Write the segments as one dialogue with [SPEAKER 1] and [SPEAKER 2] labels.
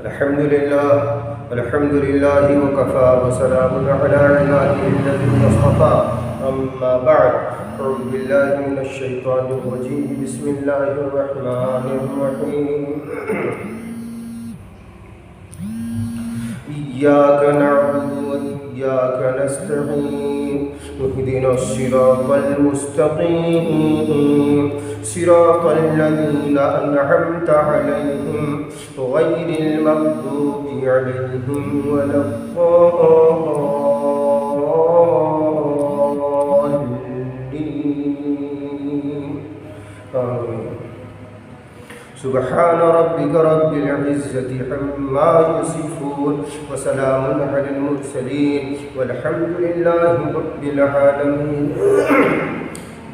[SPEAKER 1] الحمد لله وكفى وسلام على عباده الذين اصطفى أما بعد أعوذ بالله من الشيطان الرجيم بسم الله الرحمن الرحيم إياك نعبد وإياك نستعين اهدنا الصراط المستقيم صراط الذين أنعمت عليهم غير المغضوب عليهم ولا الضالين آمين. سبحان ربك رب العزة عما يصفون وسلام على المرسلين والحمد لله رب العالمين.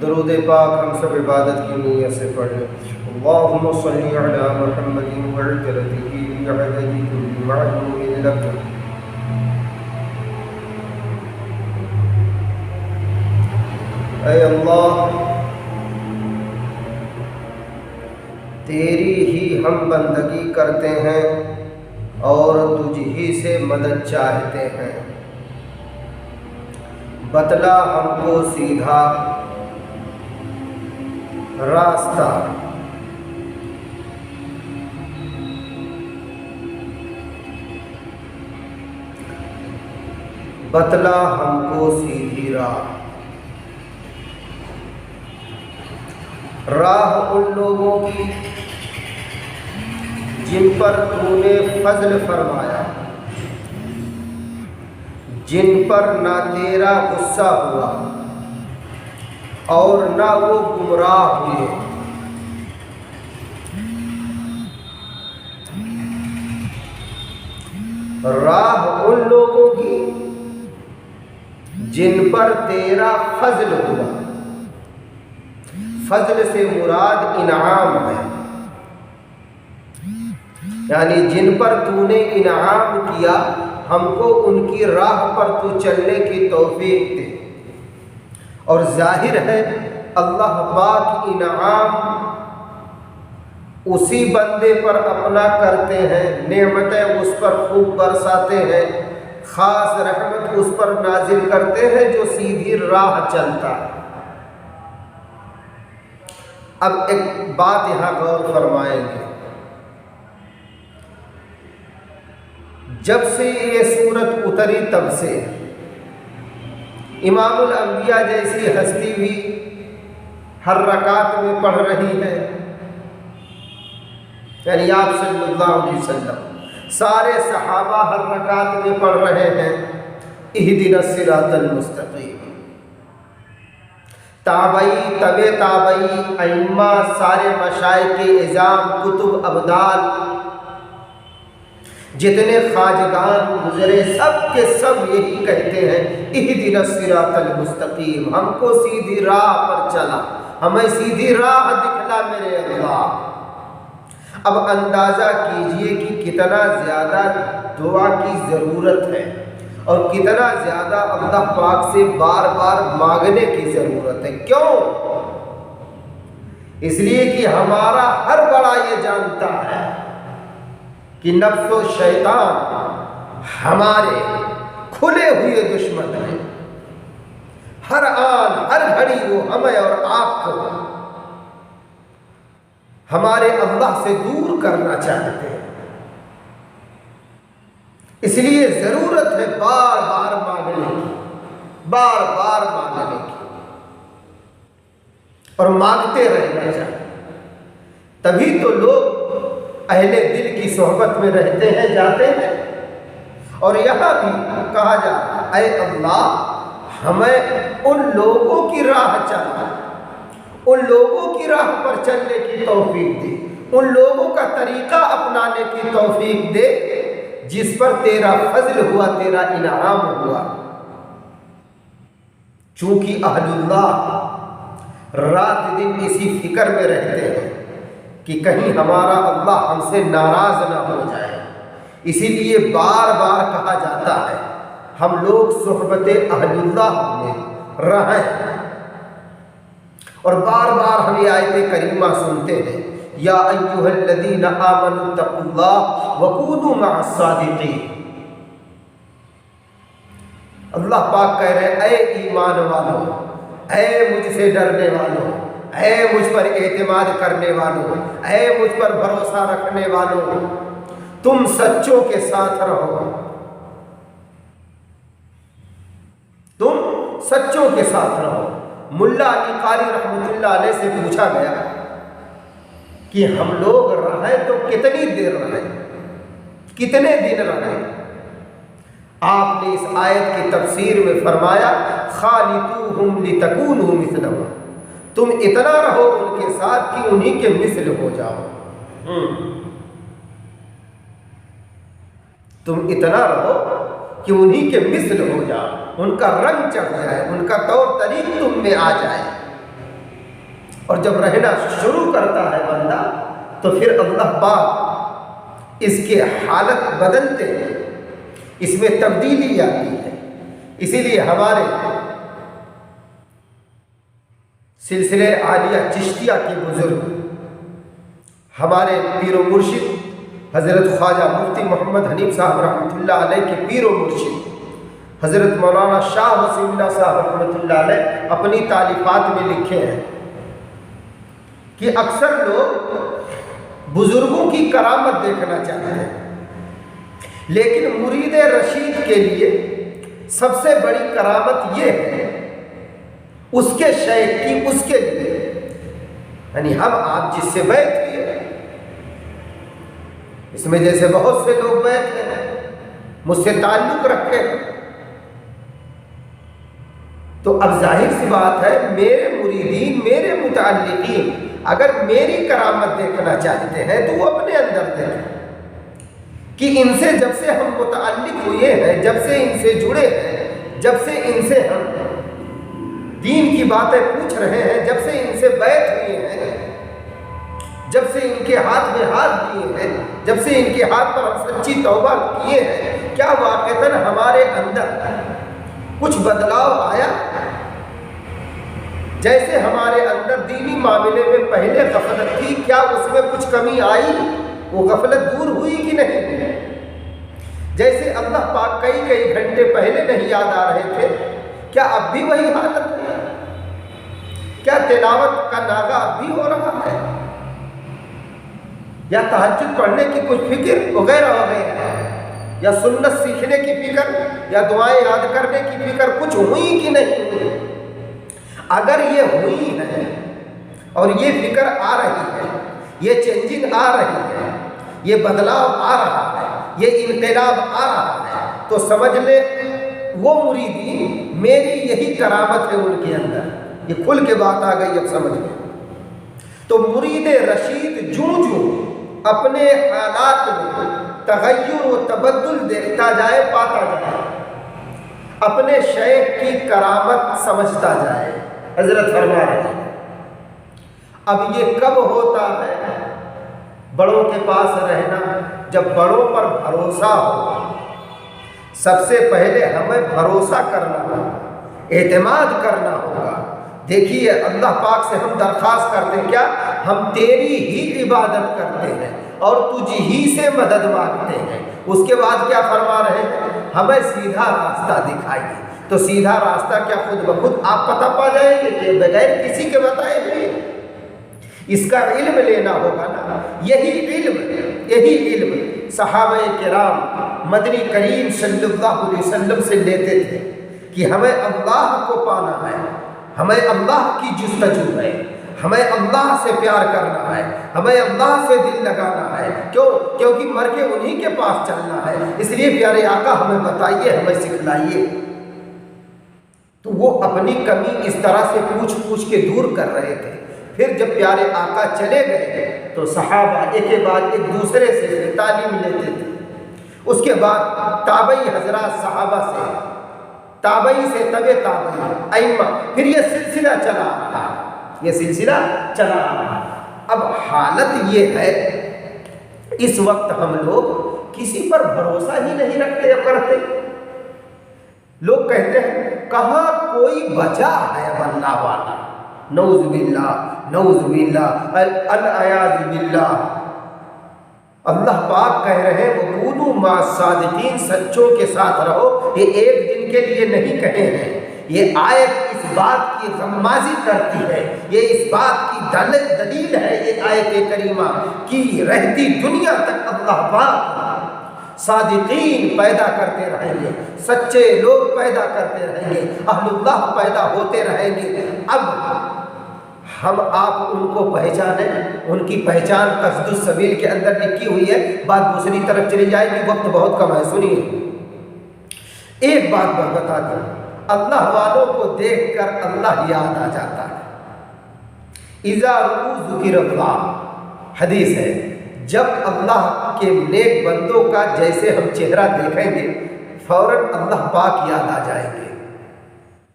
[SPEAKER 1] درود پاک ہم سب عبادت کی نیت سے پڑھیں. اللهم صل على محمد وعجلته بعدد كل معلوم لك. اے اللہ، تیری ہی ہم بندگی کرتے ہیں اور تجھ ہی سے مدد چاہتے ہیں. بتلا ہم کو سیدھا راستہ. بتلا ہم کو سیدھی راہ. راہ ان لوگوں کی جن پر تو نے فضل فرمایا، جن پر نہ تیرا غصہ ہوا اور نہ وہ گمراہ ہوئے. راہ ان لوگوں کی جن پر تیرا فضل ہوا. فضل سے مراد انعام ہے، یعنی جن پر تو نے انعام کیا ہم کو ان کی راہ پر تو چلنے کی توفیق دے. اور ظاہر ہے اللہ پاک انعام اسی بندے پر اپنا کرتے ہیں، نعمتیں اس پر خوب برساتے ہیں، خاص رحمت اس پر نازل کرتے ہیں جو سیدھی راہ چلتا ہے. اب ایک بات یہاں غور فرمائیں گے. جب سے یہ سورت اتری تب سے امام الانبیاء جیسی ہستی بھی ہر رکعت میں پڑھ رہی ہے، یعنی آپ صلی اللہ علیہ وسلم، سارے صحابہ ہر رکعت میں پڑھ رہے ہیں اہدنا الصراط المستقیم. تابعی، تبع تابعی، ائمہ، سارے مشائخ اعظام، کتب، ابدال، جتنے خواجگان گزرے سب کے سب یہی کہتے ہیں اہدنا الصراط المستقیم، ہم کو سیدھی راہ پر چلا، ہمیں سیدھی راہ دکھلا میرے اللہ. اب اندازہ کیجئے کہ کتنا زیادہ دعا کی ضرورت ہے اور کتنا زیادہ اللہ پاک سے بار بار مانگنے کی ضرورت ہے. کیوں؟ اس لیے کہ ہمارا ہر بڑا یہ جانتا ہے کہ نفس و شیطان ہمارے کھلے ہوئے دشمن ہیں. ہر آن ہر گھڑی وہ ہمیں اور آپ کو ہمارے اللہ سے دور کرنا چاہتے ہیں. اس لیے ضرورت ہے بار بار مانگنے کی، بار بار مانگنے کی، اور مانگتے رہنا چاہیے. تبھی تو لوگ اہل دل کی صحبت میں رہتے ہیں، جاتے ہیں. اور یہاں بھی کہا جاتا ہے اے اللہ ہمیں ان لوگوں کی راہ چلا، ان لوگوں کی راہ پر چلنے کی توفیق دے، ان لوگوں کا طریقہ اپنانے کی توفیق دے جس پر تیرا فضل ہوا، تیرا انعام ہوا. چونکہ اہل اللہ رات دن اسی فکر میں رہتے ہیں کہ کہیں ہمارا اللہ ہم سے ناراض نہ ہو جائے. اسی لیے بار بار کہا جاتا ہے ہم لوگ صحبت اہل اللہ میں رہیں. اور بار بار ہم یہ آیت کریمہ سنتے ہیں یا ایھا الذین آمنوا اتقوا اللہ وکونوا مع الصادقین۔ اللہ پاک کہہ رہے ہیں اے ایمان والوں، اے مجھ سے ڈرنے والوں، اے مجھ پر اعتماد کرنے والوں، اے مجھ پر بھروسہ رکھنے والوں، تم سچوں کے ساتھ رہو، تم سچوں کے ساتھ رہو۔ ملا علی قاری رحمۃ اللہ علیہ سے پوچھا گیا کہ ہم لوگ رہیں تو کتنی دیر رہیں، کتنے دن رہیں؟ آپ نے اس آیت کی تفسیر میں فرمایا خالطوہم لتکونوا مثلہم، تم اتنا رہو ان کے ساتھ کہ انہی کے مثل ہو جاؤ، تم اتنا رہو کہ انہی کے مثل ہو جاؤ، ان کا رنگ چڑھ جائے، ان کا طور طریق تم میں آ جائے۔ اور جب رہنا شروع کرتا ہے بندہ تو پھر اللہ پاک اس کے حالت بدلتے ہیں، اس میں تبدیلی آتی ہے۔ اسی لیے ہمارے سلسلے عالیہ چشتیہ کے بزرگ، ہمارے پیر و مرشد حضرت خواجہ مفتی محمد حنیف صاحب رحمۃ اللہ علیہ کے پیر و مرشد حضرت مولانا شاہ وسیم اللہ صاحب رحمۃ اللہ علیہ اپنی تالیفات میں لکھے ہیں کہ اکثر لوگ بزرگوں کی کرامت دیکھنا چاہتے ہیں، لیکن مرید رشید کے لیے سب سے بڑی کرامت یہ ہے اس کے شیخ کی، اس کے لیے، یعنی ہم آپ جس سے بیعت ہوئے، اس میں جیسے بہت سے لوگ بیعت ہیں، مجھ سے تعلق رکھے، تو اب ظاہر سی بات ہے میرے مریدین، میرے متعلقین اگر میری کرامت دیکھنا چاہتے ہیں تو وہ اپنے اندر دیکھیں کہ ان سے جب سے ہم متعلق ہوئے ہیں، جب سے ان سے جڑے ہیں، جب سے ان سے ہم دین کی باتیں پوچھ رہے ہیں، جب سے ان سے بیعت ہوئے ہیں، جب سے ان کے ہاتھ میں ہاتھ دیے ہیں، جب سے ان کے ہاتھ پر ہم سچی توبہ کیے ہیں، کیا واقعتاً ہمارے اندر کچھ بدلاؤ آیا؟ جیسے ہمارے اندر دینی معاملے میں پہلے غفلت تھی، کیا اس میں کچھ کمی آئی؟ وہ غفلت دور ہوئی کہ نہیں؟ جیسے اللہ پاک کئی گھنٹے پہلے نہیں یاد آ رہے تھے، کیا اب بھی وہی حالت ہے؟ کیا تلاوت کا ناغہ اب بھی ہو رہا ہے؟ یا تہجد پڑھنے کی کچھ فکر وغیرہ وغیرہ، یا سنت سیکھنے کی فکر، یا دعائیں یاد کرنے کی فکر کچھ ہوئی کہ نہیں ہوئی؟ اگر یہ ہوئی ہے اور یہ فکر آ رہی ہے، یہ چینجنگ آ رہی ہے، یہ بدلاؤ آ رہا ہے، یہ انقلاب آ رہا ہے، تو سمجھ لے وہ مریدین میری یہی کرامت ہے ان کے اندر۔ یہ کھل کے بات آ گئی، اب سمجھ لیں۔ تو مرید رشید جوں اپنے حالات میں تغیر و تبدل دیکھتا جائے، پاتا جائے، اپنے شیخ کی کرامت سمجھتا جائے، حضرت فرما رہے ہیں اب یہ کب ہوتا ہے بڑوں کے پاس رہنا؟ جب بڑوں پر بھروسہ ہو۔ سب سے پہلے ہمیں بھروسہ کرنا ہوگا، اعتماد کرنا ہوگا۔ دیکھیے اللہ پاک سے ہم درخواست کرتے ہیں، کیا ہم تیری ہی عبادت کرتے ہیں اور تجھ ہی سے مدد مانگتے ہیں۔ اس کے بعد کیا فرما رہے ہیں؟ ہمیں سیدھا راستہ دکھائیے۔ تو سیدھا راستہ کیا خود بخود آپ پتہ پا جائیں گے کہ بغیر کسی کے بتائے ہوئے؟ اس کا علم لینا ہوگا نا۔ یہی علم صحابہ کرام مدنی کریم صلی اللہ علیہ وسلم سے لیتے تھے کہ ہمیں اللہ کو پانا ہے، ہمیں اللہ کی جستجو ہے، ہمیں اللہ سے پیار کرنا ہے، ہمیں اللہ سے دل لگانا ہے۔ کیونکہ مر کے انہی کے پاس چلنا ہے۔ اس لیے پیارے آقا ہمیں بتائیے، ہمیں سکھلائیے۔ تو وہ اپنی کمی اس طرح سے پوچھ کے دور کر رہے تھے۔ پھر جب پیارے آقا چلے گئے تو صحابہ ایک کے بعد ایک دوسرے سے تعلیم لیتے تھے۔ اس کے بعد تابعی حضرات صحابہ سے، تابعی سے تبع تابعی ائمہ، پھر یہ سلسلہ چلا رہا، یہ سلسلہ چلا رہا۔ اب حالت یہ ہے اس وقت ہم لوگ کسی پر بھروسہ ہی نہیں رکھتے کرتے۔ لوگ کہتے ہیں کہاں کوئی بچا ہے اللہ والا، نعوذ باللہ، نعوذ باللہ، العیاذ باللہ۔ اللہ پاک کہہ رہے ہیں وَكُونُوا مَعَ الصَّادِقِينَ، سچوں کے ساتھ رہو۔ یہ ایک دن کے لیے نہیں کہے ہیں، یہ آیت اس بات کی غمازی کرتی ہے، یہ اس بات کی دلیل ہے، یہ آیت کریمہ کی رہتی دنیا تک اللہ پاک صادقین پیدا کرتے رہیں گے، سچے لوگ پیدا کرتے رہیں گے، اہل اللہ پیدا ہوتے رہیں گے۔ اب ہم آپ ان کو پہچانیں، ان کی پہچان قصد السبیل کے اندر لکھی ہوئی ہے، بات دوسری طرف چلی جائے گی، وقت بہت کم ہے، سنیے۔ ایک بات میں بتا دوں، اللہ والوں کو دیکھ کر اللہ یاد آ جاتا ہے۔ اذا رؤوا ذکر اللہ، حدیث ہے، جب اللہ کے نیک بندوں کا جیسے ہم چہرہ دیکھیں گے فوراً اللہ پاک یاد آ جائیں گے۔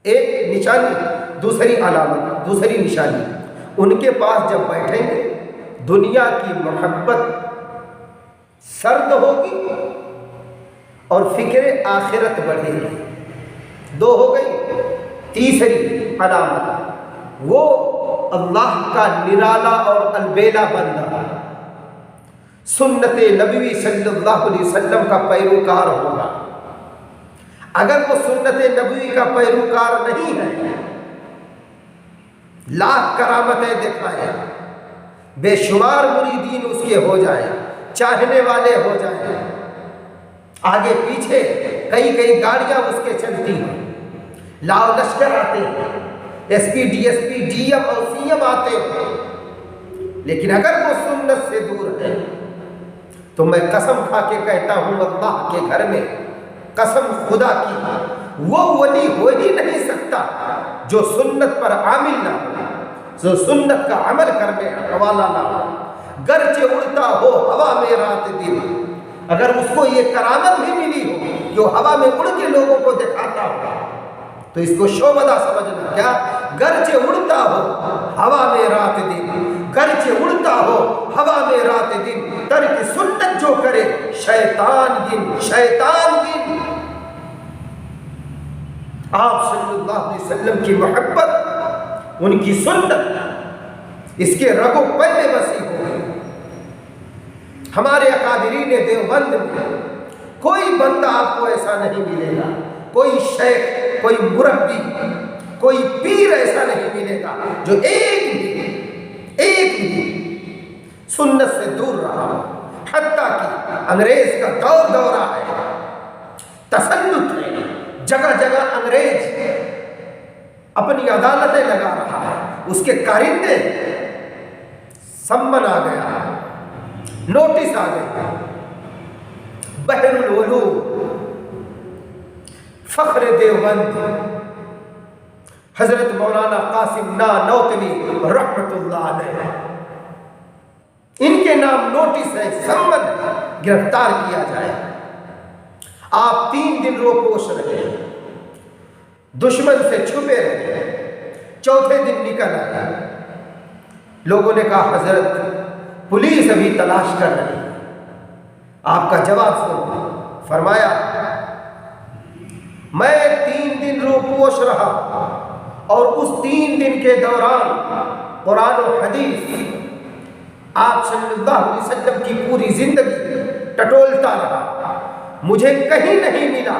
[SPEAKER 1] ایک نشانی، دوسری علامت، دوسری نشانی، ان کے پاس جب بیٹھیں گے دنیا کی محبت سرد ہوگی اور فکر آخرت بڑھے گی۔ دو ہو گئی۔ تیسری علامت، وہ اللہ کا نرالا اور البیلا بندہ سنت نبوی صلی اللہ علیہ وسلم کا پیروکار ہوگا۔ اگر وہ سنت نبوی کا پیروکار نہیں ہے، لاکھ کرامتیں دکھائے، بے شمار مریدین اس کے ہو جائیں، چاہنے والے ہو جائیں، آگے پیچھے کئی کئی گاڑیاں اس کے چلتی ہیں، لاؤ لشکر آتے ہیں، S P D S P D M اور سی ایم آتے ہیں، لیکن اگر وہ سنت سے دور ہے تو میں قسم کھا کے کہتا ہوں اللہ کے گھر میں، قسم خدا کی، وہ ولی ہو ہی نہیں سکتا جو سنت پر عامل نہ ہو، جو سنت کا عمل کرنے والا نہ ہو، گرچہ اڑتا ہو ہوا میں رات دن۔ اگر اس کو یہ کرامت بھی ملی ہو جو ہوا میں اڑ کے لوگوں کو دکھاتا ہو تو اس کو شعبدہ سمجھنا، کیا؟ گرچہ اڑتا ہو ہوا میں رات دن، گرچہ اڑتا ہو ہوا میں رات دن، ترک سنت جو کرے شیطان گن، شیطان گن۔ آپ صلی اللہ علیہ وسلم کی محبت، ان کی سنت اس کے رگ و پے میں بسی ہوئی۔ ہمارے اکابرین دیوبند میں کوئی بندہ آپ کو ایسا نہیں ملے گا، کوئی شیخ، کوئی مربی، کوئی پیر ایسا نہیں ملے گا جو ایک بھی سنت سے دور رہا، حتیٰ کہ انگریز کا دورہ ہے، تسلط ہے، جگہ جگہ انگریز اپنی عدالتیں لگا رہا ہے، اس کے کارندے سمن آ گیا، نوٹس آ گیا، بحر العلوم فخر دیوبند حضرت مولانا قاسم نانوتوی رحمت اللہ علیہ، ان کے نام نوٹس ہے، سمن، گرفتار کیا جائے۔ آپ 3 دن روپوش رہے، دشمن سے چھپے رہے، چوتھے دن نکل آئے، لوگوں نے کہا حضرت پولیس ابھی تلاش کر رہی، آپ کا جواب سنو۔ فرمایا میں 3 دن روپوش رہا اور اس 3 دن کے دوران قرآن و حدیث آپ صلی اللہ علیہ وسلم کی پوری زندگی ٹٹولتا رہا، مجھے کہیں نہیں ملا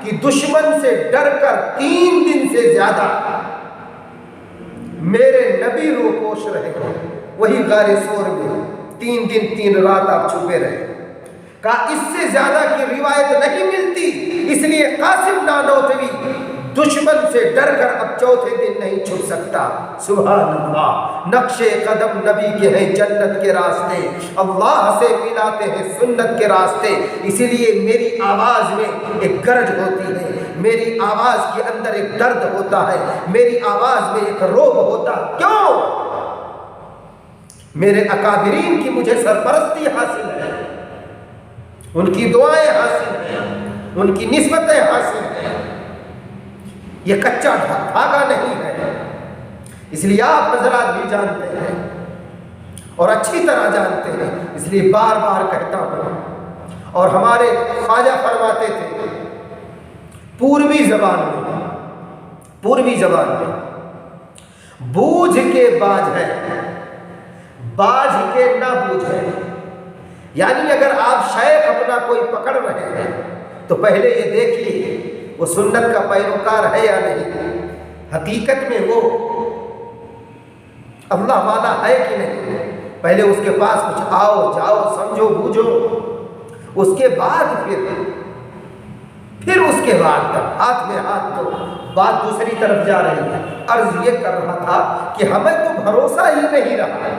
[SPEAKER 1] کہ دشمن سے ڈر کر 3 دن سے زیادہ میرے نبی روپوش رہے، وہی غار سور میں 3 دن 3 رات آپ چھپے رہے۔ کہا اس سے زیادہ کی روایت نہیں ملتی، اس لیے قاسم نانوتوی دشمن سے ڈر کر اب چوتھے دن نہیں چھپ سکتا۔ سبحان اللہ، نقش قدم نبی کے ہیں جنت کے راستے، اللہ سے ملاتے ہیں سنت کے راستے، اسی لیے میری آواز میں ایک گرج ہوتی ہے، میری آواز کے اندر ایک درد ہوتا ہے، میری آواز میں ایک روب ہوتا ہے۔ کیوں؟ میرے اکابرین کی مجھے سرپرستی حاصل ہے، ان کی دعائیں حاصل ہیں، ان کی نسبتیں حاصل ہیں، یہ کچا دھاگا نہیں ہے۔ اس لیے آپ حضرات بھی جانتے ہیں اور اچھی طرح جانتے ہیں، اس لیے بار بار کہتا ہوں، اور ہمارے خواجہ فرماتے تھے پوروی زبان میں بوجھ کے باج ہے، باج کے نہ بوجھ ہے۔ یعنی اگر آپ شیخ اپنا کوئی پکڑ رہے ہیں تو پہلے یہ دیکھیے وہ سنت کا پیروکار ہے یا نہیں، حقیقت میں وہ اللہ والا ہے کہ نہیں۔ پہلے اس کے پاس کچھ آؤ جاؤ سمجھو بوجھو، اس کے بعد پھر اس کے بعد ہاتھ میں ہاتھ دو۔ بات دوسری طرف جا رہی ہے، عرض یہ کر رہا تھا کہ ہمیں تو بھروسہ ہی نہیں رہا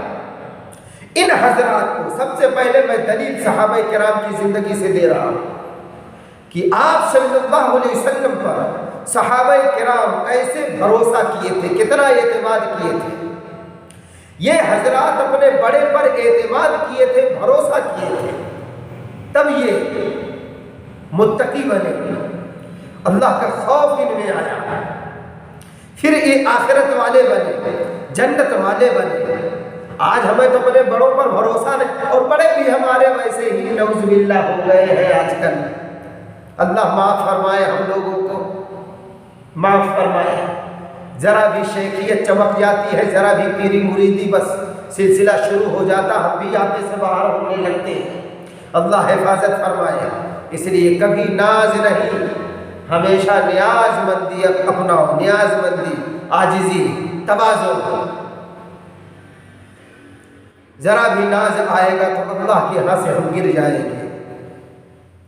[SPEAKER 1] ان حضرات کو۔ سب سے پہلے میں دلیل صحابہ کرام کی زندگی سے دے رہا ہوں کہ آپ صلی اللہ علیہ وسلم پر صحابہ کرام کیسے بھروسہ کیے تھے، کتنا اعتماد کیے تھے۔ یہ حضرات اپنے بڑے پر اعتماد کیے تھے، بھروسہ کیے تھے، تب یہ متقی بنے، اللہ کا خوف ان میں آیا، پھر یہ آخرت والے بنے، جنت والے بنے۔ آج ہمیں تو اپنے بڑوں پر بھروسہ نہیں، اور بڑے بھی ہمارے ویسے ہی نعوذ باللہ ہو گئے ہیں آج کل۔ اللہ معاف فرمائے، ہم لوگوں کو معاف فرمائے۔ ذرا بھی شیخیت چمک جاتی ہے، ذرا بھی پیری مریدی، بس سلسلہ شروع ہو جاتا، ہم بھی آپے سے باہر ہونے لگتے ہیں۔ اللہ حفاظت فرمائے۔ اس لیے کبھی ناز نہیں، ہمیشہ نیاز مندی اپناؤ، نیاز مندی، عاجزی، تواضع۔ ذرا بھی ناز آئے گا تو اللہ کے ہاں سے ہم گر جائیں گے،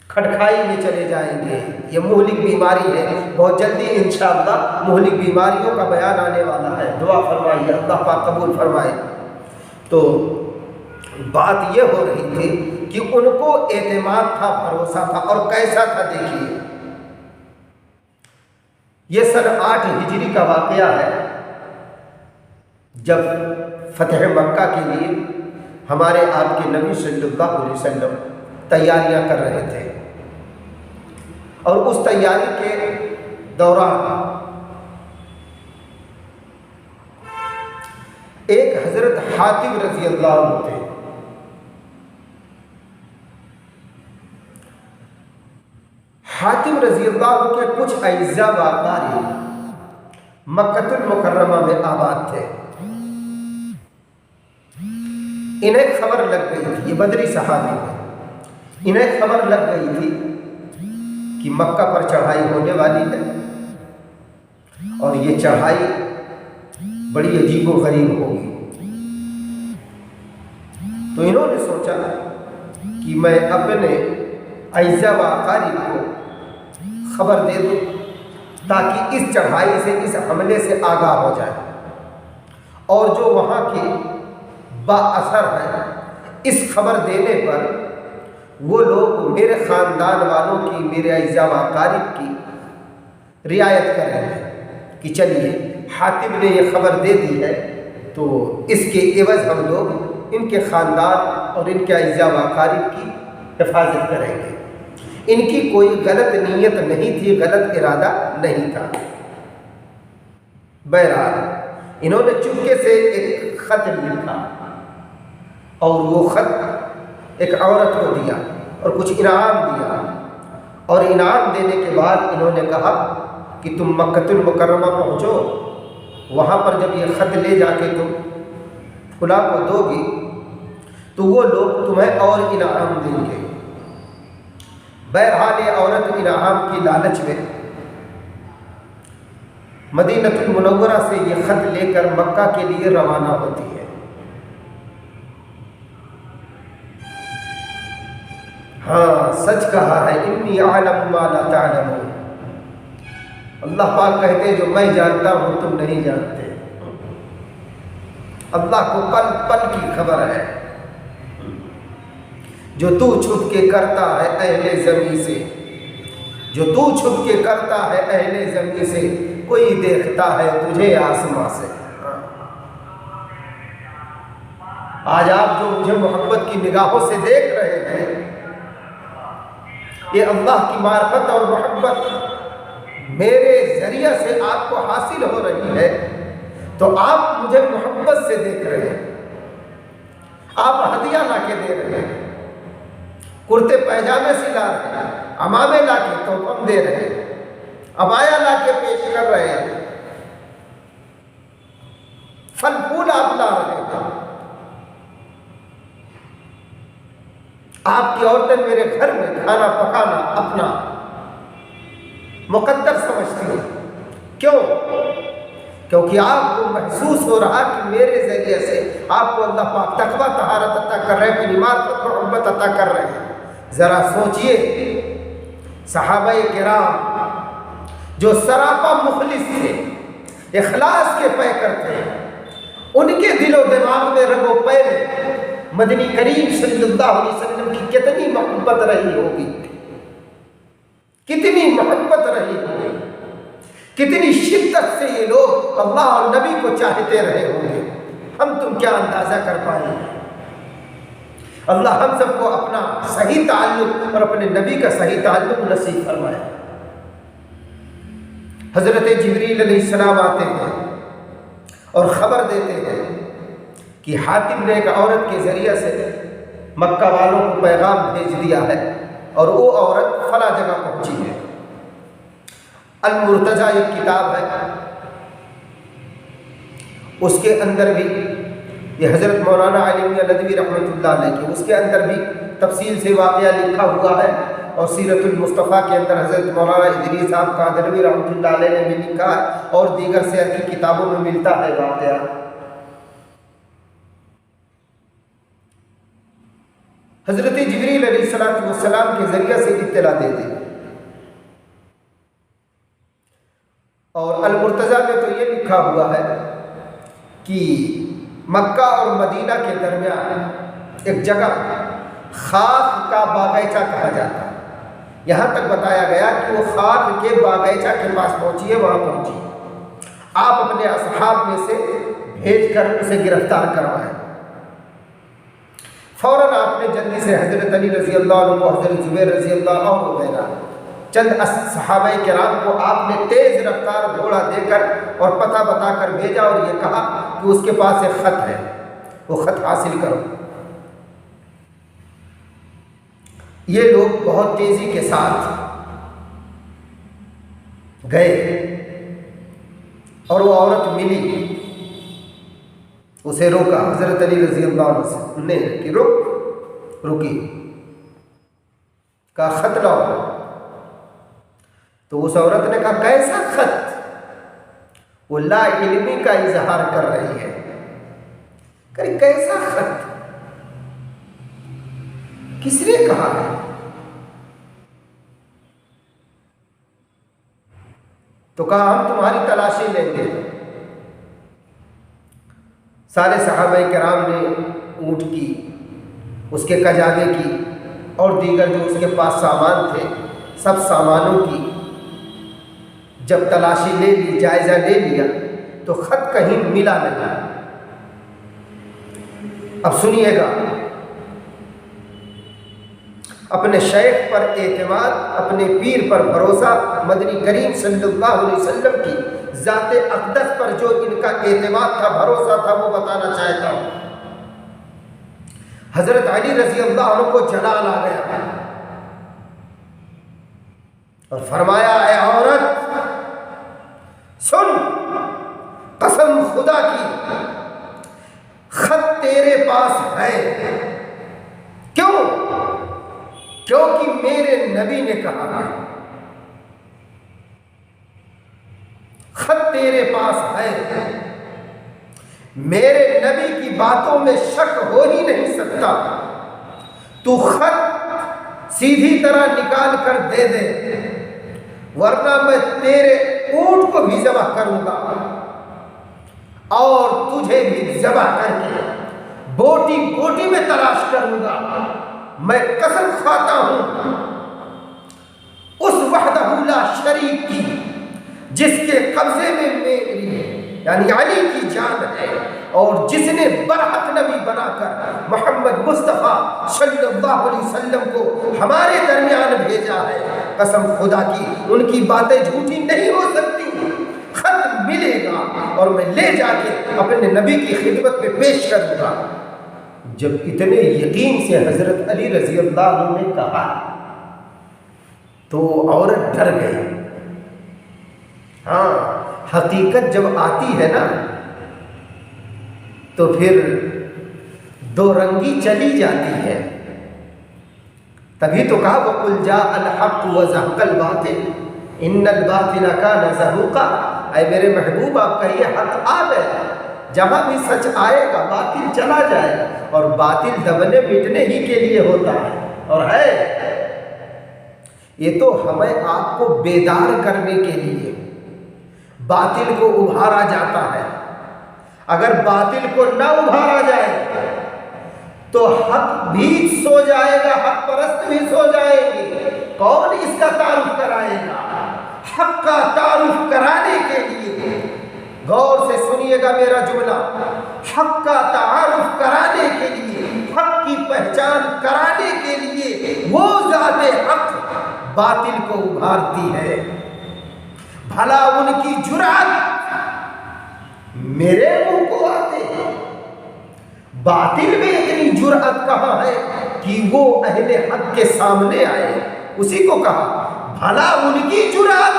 [SPEAKER 1] کھٹکھائی میں چلے جائیں گے۔ یہ مہلک بیماری ہے، بہت جلدی انشاءاللہ مہلک بیماریوں کا بیان آنے والا ہے۔ دعا فرمائیے، اللہ پاک قبول فرمائے۔ تو بات یہ ہو رہی تھی کہ ان کو اعتماد تھا، بھروسہ تھا، اور کیسا تھا دیکھیے۔ یہ سن 8 ہجری کا واقعہ ہے، جب فتح مکہ کے لیے ہمارے آپ کے نبی صلی اللہ علیہ وسلم تیاریاں کر رہے تھے، اور اس تیاری کے دوران ایک حضرت حاتم رضی اللہ عنہ تھے۔ حاتم رضی اللہ عنہ کے کچھ اعزاء و اقارب مکہ المکرمہ میں آباد تھے۔ انہیں خبر لگ گئی تھی، یہ بدری صحابی ہیں، انہیں خبر لگ گئی تھی کہ مکہ پر چڑھائی ہونے والی ہے، اور یہ چڑھائی بڑی عجیب و غریب ہوگی۔ تو انہوں نے سوچا کہ میں اپنے اعزاء و اقارب کو خبر دے دوں تاکہ اس چڑھائی سے، اس حملے سے آگاہ ہو جائے، اور جو وہاں کے با اثر ہے اس خبر دینے پر وہ لوگ میرے خاندان والوں کی، میرے اعزاء و اقارب کی رعایت کریں گے کہ چلیے حاتم نے یہ خبر دے دی ہے تو اس کے عوض ہم لوگ ان کے خاندان اور ان کے اعزاء و اقارب کی حفاظت کریں گے۔ ان کی کوئی غلط نیت نہیں تھی، غلط ارادہ نہیں تھا۔ بہرحال انہوں نے چپکے سے ایک خط لکھا، اور وہ خط ایک عورت کو دیا اور کچھ انعام دیا، اور انعام دینے کے بعد انہوں نے کہا کہ تم مکہ المکرمہ پہنچو، وہاں پر جب یہ خط لے جا کے تم فلاں کو دو گی تو وہ لوگ تمہیں اور انعام دیں گے۔ بہرحال یہ عورت انعام کی لالچ میں مدینہ المنورہ سے یہ خط لے کر مکہ کے لیے روانہ ہوتی ہے۔ ہاں سچ کہا ہے، انی اعلم ما لا تعلمون۔ اللہ پاک کہتے ہیں جو میں جانتا ہوں تم نہیں جانتے۔ اللہ کو پل پل کی خبر ہے، جو تو چھپ کے کرتا ہے اہل زمین سے، جو تو چھپ کے کرتا ہے اہل زمین سے، کوئی دیکھتا ہے تجھے آسمان سے۔ آج آپ جو مجھے محبت کی نگاہوں سے دیکھ رہے ہیں، یہ اللہ کی معرفت اور محبت میرے ذریعہ سے آپ کو حاصل ہو رہی ہے، تو آپ مجھے محبت سے دیکھ رہے ہیں، آپ ہدیہ لا کے دے رہے ہیں، کرتے پیجامے سلا رہے ہیں، عمامے لا کے تحفہ دے رہے ہیں، عبایا لا کے پیش کر رہے ہیں۔ پھل پھول آپ لا رہے ہیں، آپ کی عورتیں میرے گھر میں کھانا پکانا اپنا مقدر سمجھتی ہیں۔ کیوں؟ کیونکہ آپ کو محسوس ہو رہا کہ میرے ذریعے سے آپ کو اللہ پاک تقویٰ طہارت عطا کر رہے ہیں، اپنی معرفت محبت عطا کر رہے ہیں۔ ذرا سوچئے صحابہ کرام جو سراپا مخلص تھے، اخلاص کے پیکر تھے، ان کے دل و دماغ میں رگ و پے میں مدنی کریم صلی اللہ علیہ وسلم کی کتنی محبت رہی ہوگی، کتنی محبت رہی ہوگی، کتنی شدت سے یہ لوگ اللہ اور نبی کو چاہتے رہے ہوں گے، ہم تم کیا اندازہ کر پائیں گے۔ اللہ ہم سب کو اپنا صحیح تعلق اور اپنے نبی کا صحیح تعلق نصیب فرمائے۔ حضرت جبریل علیہ السلام آتے ہیں اور خبر دیتے ہیں کہ حاتم نے ایک عورت کے ذریعے سے مکہ والوں کو پیغام بھیج دیا ہے اور وہ عورت فلاں جگہ پہنچی ہے۔ المرتجع ایک کتاب ہے، اس کے اندر بھی یہ حضرت مولانا علی میاں ندوی رحمۃ اللہ علیہ کی، اس کے اندر بھی تفصیل سے واقعہ لکھا ہوا ہے، اور سیرت المصطفیٰ کے اندر حضرت مولانا ادریس صاحب قادری رحمۃ اللہ علیہ نے بھی لکھا ہے، اور دیگر سیر کی کتابوں میں ملتا ہے واقعہ۔ حضرت جبریل علیہ السلام کے ذریعے سے اطلاع دے دی، اور المرتضیٰ میں تو یہ لکھا ہوا ہے کہ مکہ اور مدینہ کے درمیان ایک جگہ خاک کا باغیچہ کہا جاتا ہے، یہاں تک بتایا گیا کہ وہ خاک کے باغیچہ کے پاس پہنچی ہے، وہاں پہنچی، آپ اپنے اصحاب میں سے بھیج کر اسے گرفتار کروائیں۔ فوراً آپ نے جلدی سے حضرت علی رضی اللہ عنہ کو، حضرت زبیر رضی اللہ عنہ وغیرہ چند صحابہ کرام کو آپ نے تیز رفتار گھوڑا دے کر اور پتہ بتا کر بھیجا، اور یہ کہا کہ اس کے پاس ایک خط ہے، وہ خط حاصل کرو۔ یہ لوگ بہت تیزی کے ساتھ گئے اور وہ عورت ملی، اسے روکا، حضرت علی رضی اللہ عنہ سے نے کہ رکی، کہا خط لاؤ۔ تو اس عورت نے کہا کیسا خط؟ وہ لا علمی کا اظہار کر رہی ہے، کہ کیسا خط، کس نے کہا ہے؟ تو کہا ہم تمہاری تلاشی لیں گے۔ سارے صحابہ کرام نے اونٹ کی، اس کے کجاوے کی، اور دیگر جو اس کے پاس سامان تھے، سب سامانوں کی جب تلاشی لے لی، جائزہ لے لیا، تو خط کہیں ملا نہیں۔ اب سنیے گا، اپنے شیخ پر اعتماد، اپنے پیر پر بھروسہ، مدنی کریم صلی اللہ علیہ وسلم کی ذات اقدس پر جو ان کا اعتماد تھا، بھروسہ تھا، وہ بتانا چاہتا ہوں۔ حضرت علی رضی اللہ عنہ کو جلال آ گیا اور فرمایا اے عورت سن، قسم خدا کی خط تیرے پاس ہے، کیوں؟ کیونکہ میرے نبی نے کہا ہے خط تیرے پاس ہے، میرے نبی کی باتوں میں شک ہو ہی نہیں سکتا، تو خط سیدھی طرح نکال کر دے دے، ورنہ میں تیرے اونٹ کو بھی ذبح کروں گا اور تجھے بھی ذبح کر کے بوٹی بوٹی میں تلاش کروں گا۔ میں قسم کھاتا ہوں اس وحدہ لا شریک کی جس کے قبضے میں میری یعنی علی کی جان ہے، اور جس نے برحق نبی بنا کر محمد مصطفیٰ صلی اللہ علیہ وسلم کو ہمارے درمیان بھیجا ہے، قسم خدا کی ان کی باتیں جھوٹی نہیں ہو سکتی۔ خط ملے گا اور میں لے جا کے اپنے نبی کی خدمت میں پیش کروں گا۔ جب اتنے یقین سے حضرت علی رضی اللہ عنہ نے کہا تو عورت ڈر گئی۔ ہاں، حقیقت جب آتی ہے نا تو پھر دو رنگی چلی جاتی ہے۔ تبھی تو کہا وَقُلْ جَاءَ الْحَقُّ وَزَهَقَ الْبَاطِلُ إِنَّ الْبَاطِلَ كَانَ زَهُوقًا، اے میرے محبوب آپ کہیے حق آ گیا، جہاں بھی سچ آئے گا باطل چلا جائے گا، اور باطل دبنے مٹنے ہی کے لیے ہوتا ہے اور ہے۔ یہ تو ہمیں آپ کو بیدار کرنے کے لیے باطل کو ابھارا جاتا ہے۔ اگر باطل کو نہ ابھارا جائے تو حق بھی سو جائے گا، حق پرست بھی سو جائے گی۔ کون اس کا تعارف کرائے گا؟ حق کا تعارف کرانے کے لیے غور سے سنیے گا میرا جملہ، حق کا تعارف کرانے کے لیے، حق کی پہچان کرانے کے لیے وہ ذات حق باطل کو ابھارتی ہے۔ بھلا ان کی جرأت میرے منہ کو آتے ہیں؟ باطل میں اتنی جرأت کہاں ہے کہ وہ اہل حق کے سامنے آئے؟ اسی کو کہا بھلا ان کی جرأت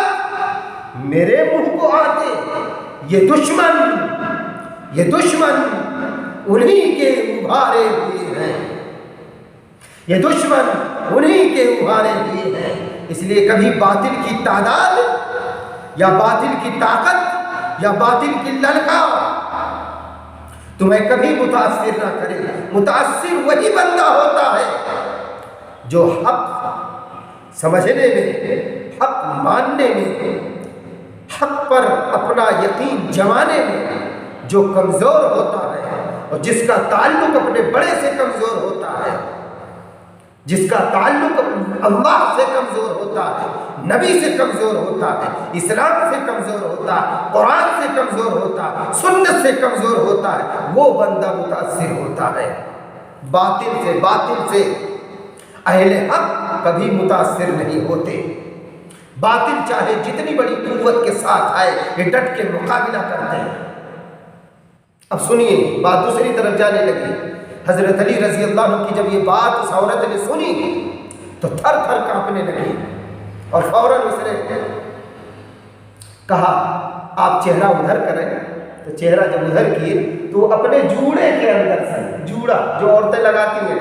[SPEAKER 1] میرے منہ کو آتے؟ یہ دشمن انہی کے ابھارے ہوئے ہیں، یہ دشمن انہی کے ابھارے ہوئے ہیں۔ اس لیے کبھی باطل کی تعداد یا باطل کی طاقت یا باطل کی للکار تمہیں کبھی متاثر نہ کرے۔ متاثر وہی بندہ ہوتا ہے جو حق سمجھنے میں، حق ماننے میں، حق پر اپنا یقین جمانے میں جو کمزور ہوتا ہے، اور جس کا تعلق اپنے بڑے سے کمزور ہوتا ہے، جس کا تعلق اللہ سے کمزور ہوتا ہے، نبی سے کمزور ہوتا ہے، اسلام سے کمزور ہوتا ہے، قرآن سے کمزور ہوتا ہے، سنت سے کمزور ہوتا ہے، وہ بندہ متاثر ہوتا ہے۔ باطل سے اہل حق کبھی متاثر نہیں ہوتے۔ باطل چاہے جتنی بڑی قوت کے ساتھ آئے، یہ ڈٹ کے مقابلہ کرتے ہیں۔ اب سنیے، بات دوسری طرف جانے لگی۔ حضرت علی رضی اللہ عنہ کی جب یہ بات اس عورت نے سنی تو تھر تھر کانپنے لگی، اور فوراً اس نے کہا آپ چہرہ ادھر کریں۔ تو چہرہ جب ادھر کیے تو اپنے جوڑے کے اندر سے، جوڑا جو عورتیں لگاتی ہیں،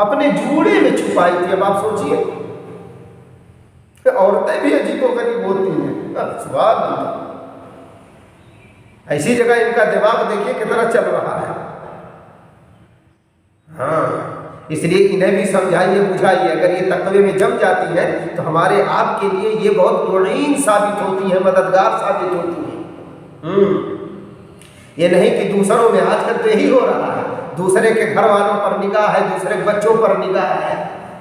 [SPEAKER 1] اپنے جوڑے میں چھپائی تھی۔ اب آپ سوچئے، عورتیں بھی عجیب و غریب ہوتی ہیں، سبحان اللہ۔ ایسی جگہ ان کا دماغ دیکھیے کتنا چل رہا ہے۔ ہاں، اس لیے انہیں بھی سمجھائیے بجھائیے، اگر یہ تقوی میں جم جاتی ہے تو ہمارے آپ کے لیے یہ بہت معین ثابت ہوتی ہے، مددگار ثابت ہوتی ہے۔ یہ نہیں کہ دوسروں میں، آج کل تو یہی ہو رہا ہے، دوسرے کے گھر والوں پر نگاہ ہے، دوسرے بچوں پر نگاہ ہے،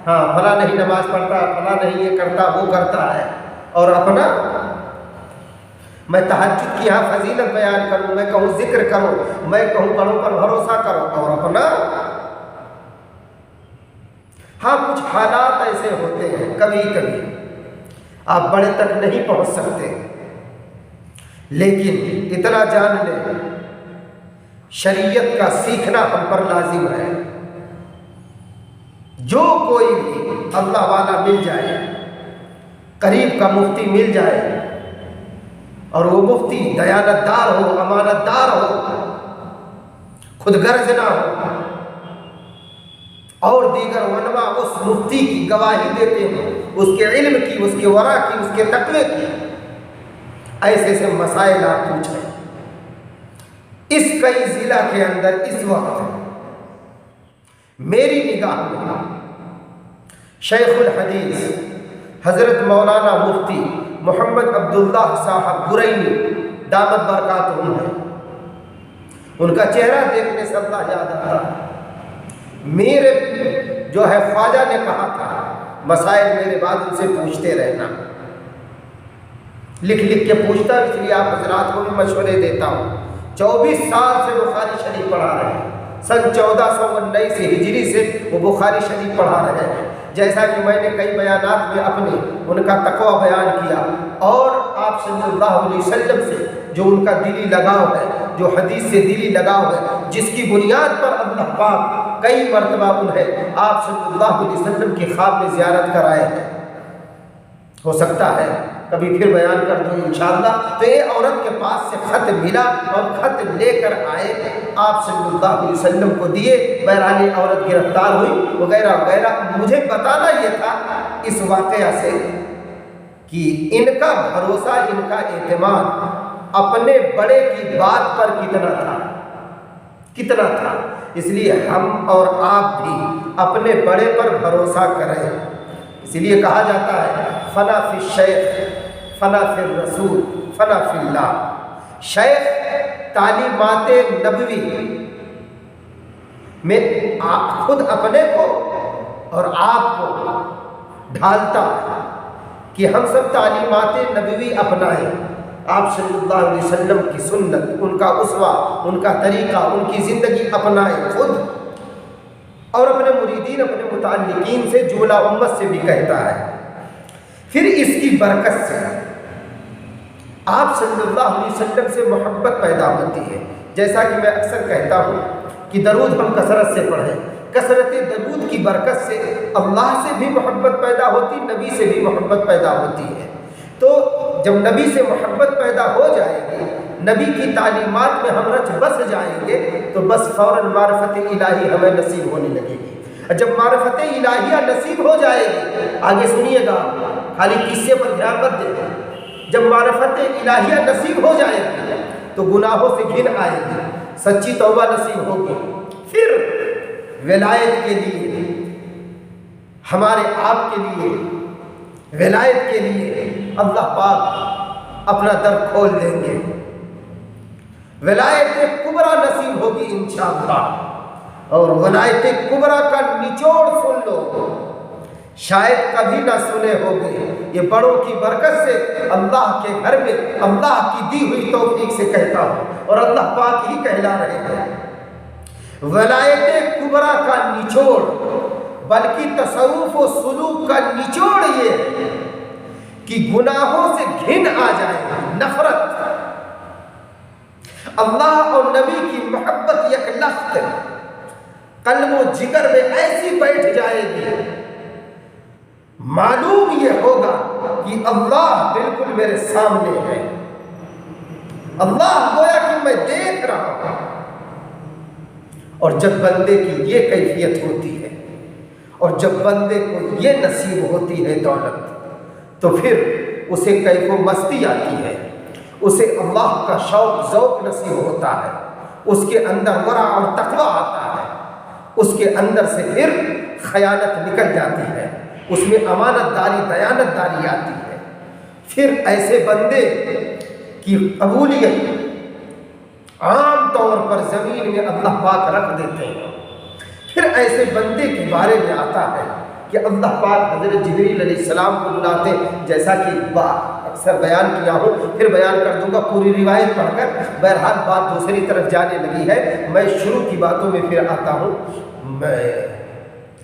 [SPEAKER 1] ہاں فلاں نہیں نماز پڑھتا، فلاں نہیں یہ کرتا وہ کرتا ہے، اور اپنا میں تہجد کی یہاں فضیلت بیان کروں، میں کہوں ذکر کرو، میں کہوں بڑوں پر بھروسہ کرو، اور اپنا ہاں کچھ حالات ایسے ہوتے ہیں کبھی کبھی آپ بڑے تک نہیں پہنچ سکتے، لیکن اتنا جان لیں شریعت کا سیکھنا ہم پر لازم ہے۔ جو کوئی بھی اللہ والا مل جائے، قریب کا مفتی مل جائے، اور وہ مفتی دیانتدار ہو، امانت دار ہو، خود غرض نہ ہو، اور دیگر علماء اس مفتی کی گواہی دیتے ہیں، اس کے علم کی، اس کے ورع کی، اس کے تقوی کی، ایسے سے مسائل آپ پوچھیں۔ اس کئی ضلع کے اندر اس وقت میری نگاہ میں شیخ الحدیث حضرت مولانا مفتی محمد عبداللہ صاحب برینی دامت برکاتہم ہیں، ان کا چہرہ دیکھنے سے اللہ یاد آتا ہے۔ میرے جو ہے خواجہ نے کہا تھا مسائل میرے بعد ان سے پوچھتے رہنا، لکھ لکھ کے پوچھتا، اس لیے آپ حضرات کو بھی مشورے دیتا ہوں۔ 24 سال سے بخاری شریف پڑھا رہے ہیں، سن 1419 ہجری سے وہ بخاری شریف پڑھا رہے ہیں۔ جیسا کہ میں نے کئی بیانات میں اپنے ان کا تقوی بیان کیا، اور آپ صلی اللہ علیہ وسلم سے جو ان کا دلی لگاؤ ہے، جو حدیث سے دلی لگاؤ ہے، جس کی بنیاد پر اللہ پاک کئی مرتبہ انہیں آپ صلی اللہ علیہ وسلم کی خواب میں زیارت کرائے ہیں، ہو سکتا ہے کبھی پھر بیان کر دوں انشاءاللہ۔ تو یہ عورت کے پاس سے خط ملا اور خط لے کر آئے، آپ صلی اللہ علیہ وسلم کو دیے، بہرحال عورت گرفتار ہوئی وغیرہ وغیرہ۔ مجھے بتانا یہ تھا اس واقعہ سے کہ ان کا بھروسہ، ان کا اعتماد اپنے بڑے کی بات پر کتنا تھا۔ اس لیے ہم اور آپ بھی اپنے بڑے پر بھروسہ کریں۔ اسی لیے کہا جاتا ہے فنا فی الشیخ فنا فی الرسول فنا فی اللہ۔ شیخ تعلیمات نبوی میں خود اپنے کو اور آپ کو ڈھالتا ہے کہ ہم سب تعلیمات نبوی اپنائیں، آپ صلی اللہ علیہ وسلم کی سنت، ان کا اسوہ، ان کا طریقہ، ان کی زندگی اپنائیں خود اور اپنے مریدین، اپنے متعلقین سے، جملہ امت سے بھی کہتا ہے۔ پھر اس کی برکت سے آپ صلی اللہ علیہ وسلم سے محبت پیدا ہوتی ہے۔ جیسا کہ میں اکثر کہتا ہوں کہ درود ہم کثرت سے پڑھیں، کثرت درود کی برکت سے اللہ سے بھی محبت پیدا ہوتی، نبی سے بھی محبت پیدا ہوتی ہے۔ تو جب نبی سے محبت پیدا ہو جائے گی، نبی کی تعلیمات میں ہم رچ بس جائیں گے، تو بس فوراً معرفت الہی ہمیں نصیب ہونے لگے گی۔ جب معرفت الہیہ نصیب ہو جائے گی، آگے سنیے گا، خالی قصے پر دھیان مت دیں، جب معرفت الہیہ نصیب ہو جائے گی تو گناہوں سے گھن آئے گی، سچی توبہ نصیب ہوگی۔ پھر ولایت کے لیے، ہمارے آپ کے لیے، ولایت کے لیے اللہ پاک اپنا در کھول دیں گے، ولایت کبریٰ نصیب ہوگی انشاءاللہ۔ اور ولایت کبریٰ کا نچوڑ سن لو، شاید کبھی نہ سنے ہوگے، یہ بڑوں کی برکت سے اللہ کے گھر میں اللہ کی دی ہوئی توفیق سے کہتا ہوں، اور اللہ پاک ہی کہلا رہے ہیں۔ ولایت کبریٰ کا نچوڑ، بلکہ تصوف و سلوک کا نچوڑ یہ کہ گناہوں سے گھن آ جائے، نفرت، اللہ اور نبی کی محبت یک لخت قلب و جگر میں ایسی بیٹھ جائے گی، معلوم یہ ہوگا کہ اللہ بالکل میرے سامنے ہے، اللہ گویا کہ میں دیکھ رہا ہوں۔ اور جب بندے کی یہ کیفیت ہوتی ہے، اور جب بندے کو یہ نصیب ہوتی ہے دولت، تو پھر اسے کیف و مستی آتی ہے، اسے اللہ کا شوق ذوق نصیب ہوتا ہے، اس کے اندر ورع اور تقویٰ آتا ہے، اس کے اندر سے پھر خیانت نکل جاتی ہے، اس میں امانت داری، دیانت داری آتی ہے۔ پھر ایسے بندے کی قبولیت عام طور پر زمین میں اللہ پاک رکھ دیتے ہیں۔ پھر ایسے بندے کے بارے میں آتا ہے کہ اللہ پاک حضرت جبریل علیہ السلام کو بلاتے، جیسا کہ اکثر بیان کیا ہوں، پھر بیان کر دوں گا پوری روایت پڑھ کر، بہرحال بات دوسری طرف جانے لگی ہے، میں شروع کی باتوں میں پھر آتا ہوں۔ میں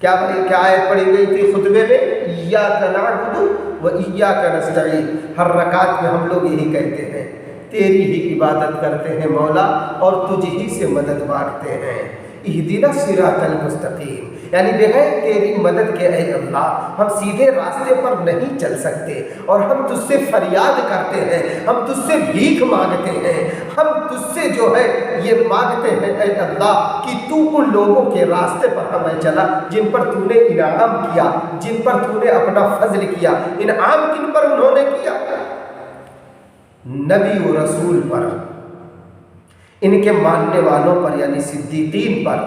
[SPEAKER 1] کیا آیت پڑھی گئی تھی خطبے میں؟ ایاک نعبد و ایاک نستعین۔ ہر رکعت میں ہم لوگ یہی کہتے ہیں، تیری ہی عبادت کرتے ہیں مولا، اور تجھ ہی سے مدد مانگتے ہیں، اہدنا الصراط المستقیم، یعنی بغیر تیری مدد کے اے اللہ ہم سیدھے راستے پر نہیں چل سکتے، اور ہم تجھ سے فریاد کرتے ہیں، ہم تجھ سے بھیک مانگتے ہیں، ہم تجھ سے جو ہے یہ مانگتے ہیں اے اللہ کہ تو ان لوگوں کے راستے پر ہمیں چلا جن پر تو نے انعام کیا، جن پر تو نے اپنا فضل کیا۔ انعام کن پر انہوں نے کیا؟ نبی و رسول پر، ان کے ماننے والوں پر، یعنی صدیقین پر،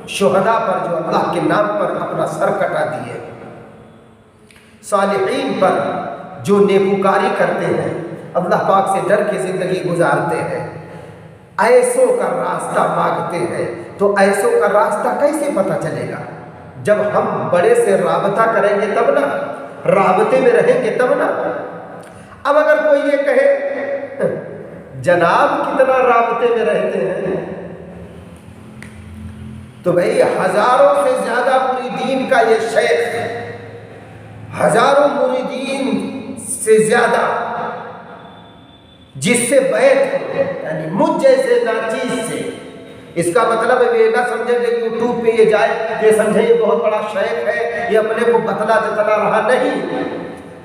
[SPEAKER 1] شہداء پر جو اللہ کے نام پر اپنا سر کٹا دیے، صالحین پر جو نیکوکاری کرتے ہیں، اللہ پاک سے ڈر کے زندگی گزارتے ہیں، ایسوں کا راستہ مانگتے ہیں۔ تو ایسوں کا راستہ کیسے پتہ چلے گا؟ جب ہم بڑے سے رابطہ کریں گے تب نا، رابطے میں رہیں گے تب نا۔ اب اگر کوئی یہ کہے جناب کتنا رابطے میں رہتے ہیں، تو بھئی ہزاروں سے زیادہ مریدین کا یہ شیخ، ہزاروں مریدین سے زیادہ جس سے بیعت ہو، یعنی مجھ جیسے ناچیز سے، اس کا مطلب ہے یہ نہ سمجھیں کہ یوٹیوب پہ یہ جائے، یہ سمجھیں یہ بہت بڑا شیخ ہے، یہ اپنے کو بتلا جتلا رہا، نہیں،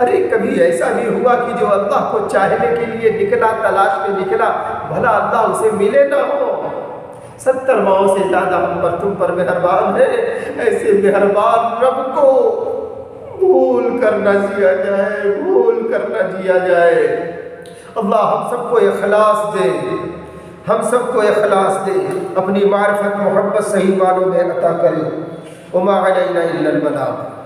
[SPEAKER 1] ارے کبھی ایسا بھی ہوا کہ جو اللہ کو چاہنے کے لیے نکلا، تلاش میں نکلا، بھلا اللہ اسے ملے نہ ہو؟ 70 ماؤں سے زیادہ ہم پر تم پر مہربان ہے، ایسے مہربان رب کو بھول کر نہ جیا جائے، بھول کر نہ جیا جائے۔ اللہ ہم سب کو اخلاص دے، ہم سب کو اخلاص دے، اپنی معرفت محبت صحیح معنوں میں عطا کرے۔ وما علینا الا البلاغ۔